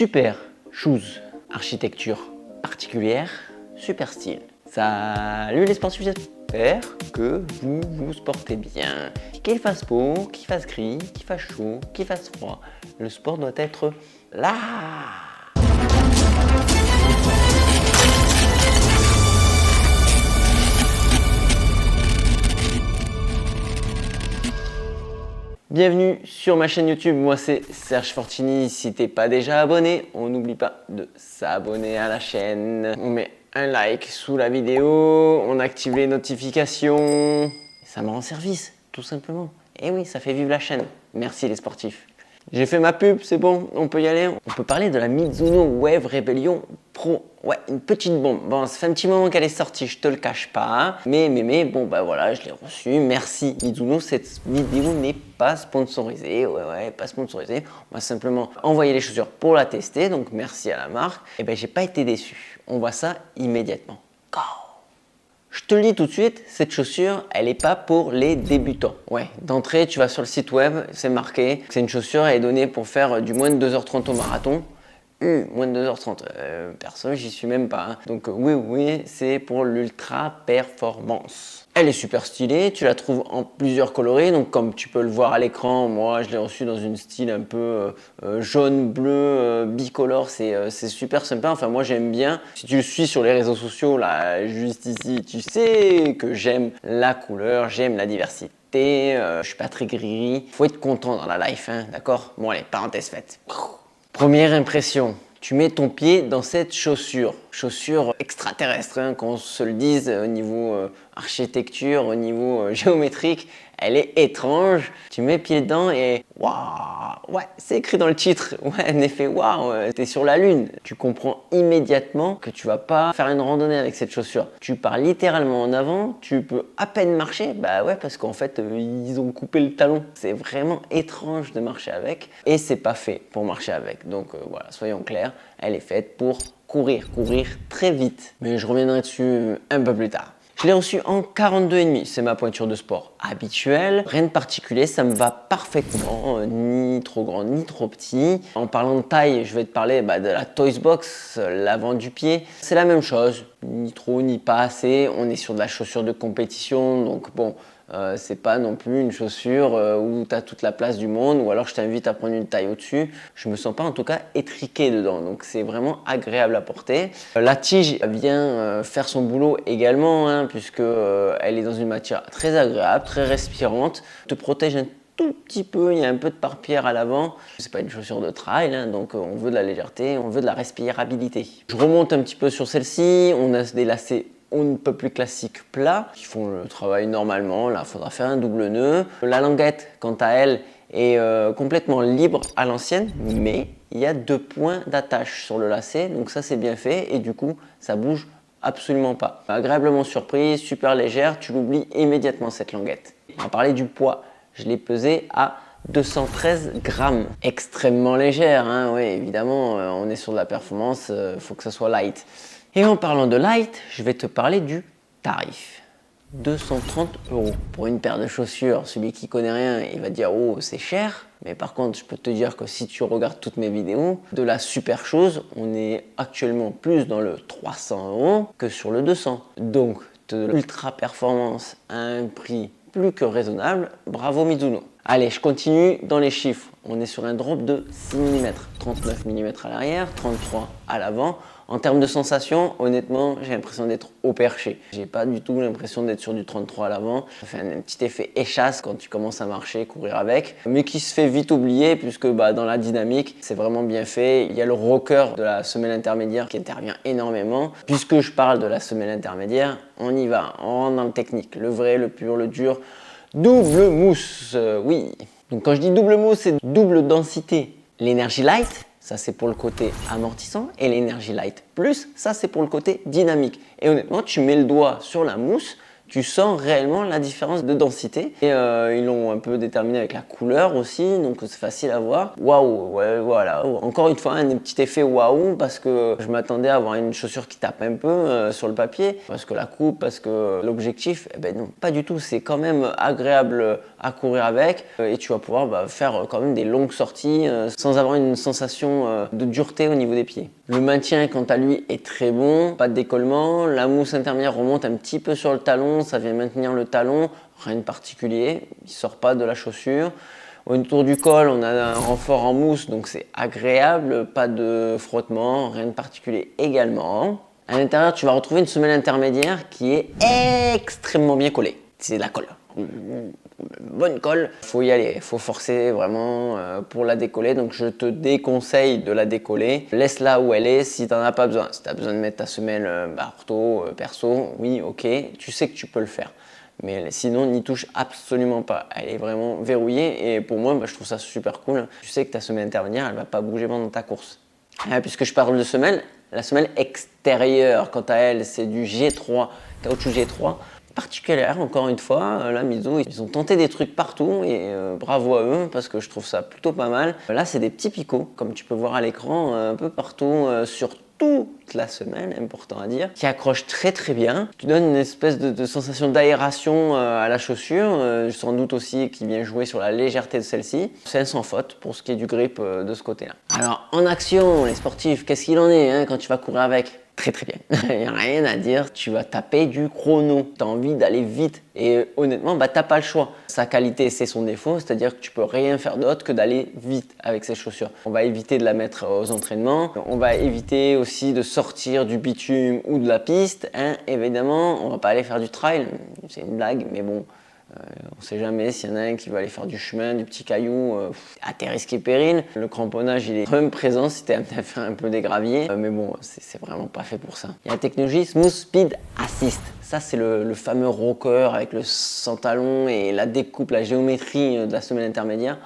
Super shoes, architecture particulière, super style. Salut les sportifs, j'espère que vous vous sportez bien. Qu'il fasse beau, qu'il fasse gris, qu'il fasse chaud, qu'il fasse froid, le sport doit être là. Bienvenue sur ma chaîne YouTube, moi c'est Serge Fortini. Si t'es pas déjà abonné, on n'oublie pas de s'abonner à la chaîne. On met un like sous la vidéo, on active les notifications. Ça me rend service, tout simplement. Et oui, ça fait vivre la chaîne. Merci les sportifs. J'ai fait ma pub, c'est bon, on peut y aller. On peut parler de la Mizuno Wave Rebellion Pro. Ouais, une petite bombe. Bon, ça fait un petit moment qu'elle est sortie, je te le cache pas. Mais, bon, bah voilà, je l'ai reçue. Merci Mizuno, cette vidéo n'est pas sponsorisée. Ouais, pas sponsorisée. On m'a simplement envoyé les chaussures pour la tester, donc merci à la marque. Et ben, j'ai pas été déçu. On voit ça immédiatement. Go! Je te le dis tout de suite, cette chaussure, elle n'est pas pour les débutants. Ouais, d'entrée, tu vas sur le site web, c'est marqué. C'est une chaussure, elle est donnée pour faire du moins de 2h30 au marathon. Moins de 2h30. Perso, j'y suis même pas. Hein. Donc oui, c'est pour l'ultra performance. Elle est super stylée, tu la trouves en plusieurs coloris. Donc comme tu peux le voir à l'écran, moi je l'ai reçue dans une style un peu jaune-bleu, bicolore. C'est super sympa. Enfin moi j'aime bien. Si tu le suis sur les réseaux sociaux, là, juste ici, tu sais que j'aime la couleur, j'aime la diversité. Je suis pas très gris. Faut être content dans la life, hein, d'accord? Bon allez, parenthèse faite. Première impression, tu mets ton pied dans cette chaussure, chaussure extraterrestre, hein, qu'on se le dise au niveau architecture, au niveau géométrique, elle est étrange. Tu mets pied dedans et waouh, ouais, c'est écrit dans le titre, ouais, un effet waouh, t'es sur la lune. Tu comprends immédiatement que tu vas pas faire une randonnée avec cette chaussure. Tu pars littéralement en avant, tu peux à peine marcher, bah ouais, parce qu'en fait, ils ont coupé le talon. C'est vraiment étrange de marcher avec et c'est pas fait pour marcher avec. Donc voilà, soyons clairs, elle est faite pour courir très vite. Mais je reviendrai dessus un peu plus tard. Je l'ai reçu en 42,5, c'est ma pointure de sport habituelle. Rien de particulier, ça me va parfaitement, ni trop grand ni trop petit. En parlant de taille, je vais te parler de la Toys Box, l'avant du pied. C'est la même chose, ni trop ni pas assez. On est sur de la chaussure de compétition, donc bon, c'est pas non plus une chaussure où tu as toute la place du monde, ou alors je t'invite à prendre une taille au-dessus. Je me sens pas en tout cas étriqué dedans, donc c'est vraiment agréable à porter. La tige vient faire son boulot également, hein, puisque elle est dans une matière très agréable, très respirante, te protège un tout petit peu, il y a un peu de pare-pierre à l'avant. C'est pas une chaussure de trail, hein, donc on veut de la légèreté, on veut de la respirabilité. Je remonte un petit peu sur celle-ci, on a des lacets on ne peut plus classique plat, qui font le travail normalement. Là, il faudra faire un double nœud. La languette, quant à elle, est complètement libre à l'ancienne, mais il y a 2 points d'attache sur le lacet, donc ça c'est bien fait et du coup ça bouge absolument pas. Agréablement surprise, super légère, tu l'oublies immédiatement cette languette. On va parler du poids, je l'ai pesé à 213 grammes, extrêmement légère, hein, oui évidemment, on est sur de la performance, faut que ça soit light. Et en parlant de light, je vais te parler du tarif. 230 € pour une paire de chaussures. Celui qui connaît rien, il va dire oh c'est cher. Mais par contre, je peux te dire que si tu regardes toutes mes vidéos, de la super chose, on est actuellement plus dans le 300 € que sur le 200. Donc, de l'ultra performance à un prix plus que raisonnable, bravo Mizuno. Allez, je continue dans les chiffres. On est sur un drop de 6 mm, 39 mm à l'arrière, 33 à l'avant. En termes de sensation, honnêtement, j'ai l'impression d'être au perché. J'ai pas du tout l'impression d'être sur du 33 à l'avant. Ça fait un petit effet échasse quand tu commences à marcher, courir avec, mais qui se fait vite oublier puisque dans la dynamique, c'est vraiment bien fait. Il y a le rocker de la semelle intermédiaire qui intervient énormément. Puisque je parle de la semelle intermédiaire, on y va, on rentre dans le technique. Le vrai, le pur, le dur. Double mousse, oui. Donc quand je dis double mousse, c'est double densité. L'énergie light, ça c'est pour le côté amortissant, et l'énergie light plus, ça c'est pour le côté dynamique. Et honnêtement, tu mets le doigt sur la mousse, Tu sens réellement la différence de densité. Et ils l'ont un peu déterminé avec la couleur aussi, donc c'est facile à voir. Waouh, ouais, voilà. Encore une fois, un petit effet waouh, parce que je m'attendais à avoir une chaussure qui tape un peu sur le papier, parce que la coupe, parce que l'objectif, eh ben non, pas du tout. C'est quand même agréable à courir avec et tu vas pouvoir faire quand même des longues sorties sans avoir une sensation de dureté au niveau des pieds. Le maintien, quant à lui, est très bon, pas de décollement. La mousse intermédiaire remonte un petit peu sur le talon, ça vient maintenir le talon, rien de particulier, il sort pas de la chaussure. Autour du col, on a un renfort en mousse, donc c'est agréable, pas de frottement, rien de particulier également. À l'intérieur, tu vas retrouver une semelle intermédiaire qui est extrêmement bien collée. C'est de la colle. Bonne colle, faut y aller, faut forcer vraiment pour la décoller, donc je te déconseille de la décoller. Laisse-la où elle est si tu n'en as pas besoin. Si tu as besoin de mettre ta semelle ortho, perso, oui, ok, tu sais que tu peux le faire. Mais sinon, n'y touche absolument pas. Elle est vraiment verrouillée et pour moi, je trouve ça super cool. Tu sais que ta semelle intermédiaire, elle ne va pas bouger pendant ta course. Puisque je parle de semelle, la semelle extérieure, quant à elle, c'est du G3, caoutchouc G3. Particulière, encore une fois, la Mizuno, ils ont tenté des trucs partout et bravo à eux parce que je trouve ça plutôt pas mal. Là, c'est des petits picots, comme tu peux voir à l'écran, un peu partout sur toute la semelle, important à dire, qui accroche très très bien. Tu donnes une espèce de sensation d'aération à la chaussure, sans doute aussi qui vient jouer sur la légèreté de celle-ci. C'est un sans faute pour ce qui est du grip de ce côté-là. Alors en action, les sportifs, qu'est-ce qu'il en est quand tu vas courir avec ? Très très bien, il n'y a rien à dire, tu vas taper du chrono, tu as envie d'aller vite et honnêtement t'as pas le choix. Sa qualité c'est son défaut, c'est-à-dire que tu peux rien faire d'autre que d'aller vite avec ces chaussures. On va éviter de la mettre aux entraînements, on va éviter aussi de sortir du bitume ou de la piste, évidemment on va pas aller faire du trail, c'est une blague mais bon. On ne sait jamais s'il y en a un qui va aller faire du chemin, du petit caillou, à tes risques et périls. Le cramponnage, il est quand même présent si tu es amené à faire un peu des graviers. Mais bon, c'est vraiment pas fait pour ça. Il y a la technologie Smooth Speed Assist. Ça, c'est le fameux rocker avec le sans talon et la découpe, la géométrie de la semelle intermédiaire.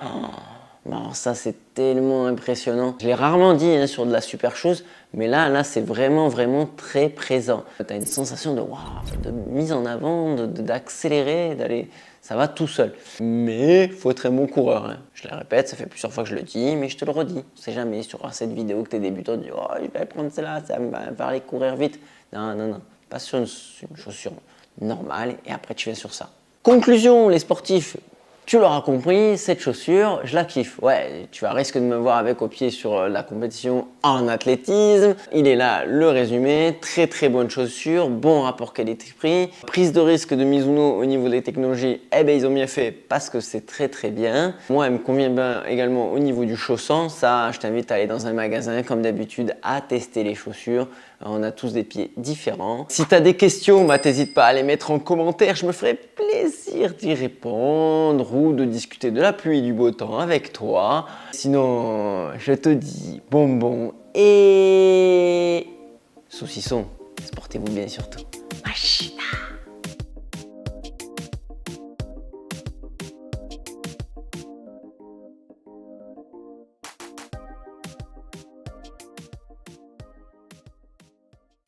Alors ça, c'est tellement impressionnant. Je l'ai rarement dit sur de la super chose, mais là c'est vraiment très présent. Tu as une sensation de mise en avant, d'accélérer, d'aller... Ça va tout seul. Mais il faut être un bon coureur. Je le répète, ça fait plusieurs fois que je le dis, mais je te le redis. On sait jamais sur cette vidéo que tu es débutant, tu dis « Oh, je vais prendre celle-là, ça va aller courir vite. » Non. Pas sur une chaussure normale et après tu viens sur ça. Conclusion, les sportifs. Tu l'auras compris, cette chaussure, je la kiffe. Ouais, tu as risque de me voir avec au pied sur la compétition en athlétisme. Il est là le résumé. Très bonne chaussure, bon rapport qualité-prix. Prise de risque de Mizuno au niveau des technologies, ils ont bien fait parce que c'est très bien. Moi, elle me convient bien également au niveau du chaussant. Ça, je t'invite à aller dans un magasin comme d'habitude à tester les chaussures. On a tous des pieds différents. Si tu as des questions, t'hésite pas à les mettre en commentaire. Je me ferai plaisir d'y répondre ou de discuter de la pluie et du beau temps avec toi. Sinon, je te dis bonbon et saucisson. Sportez-vous bien surtout. Machina.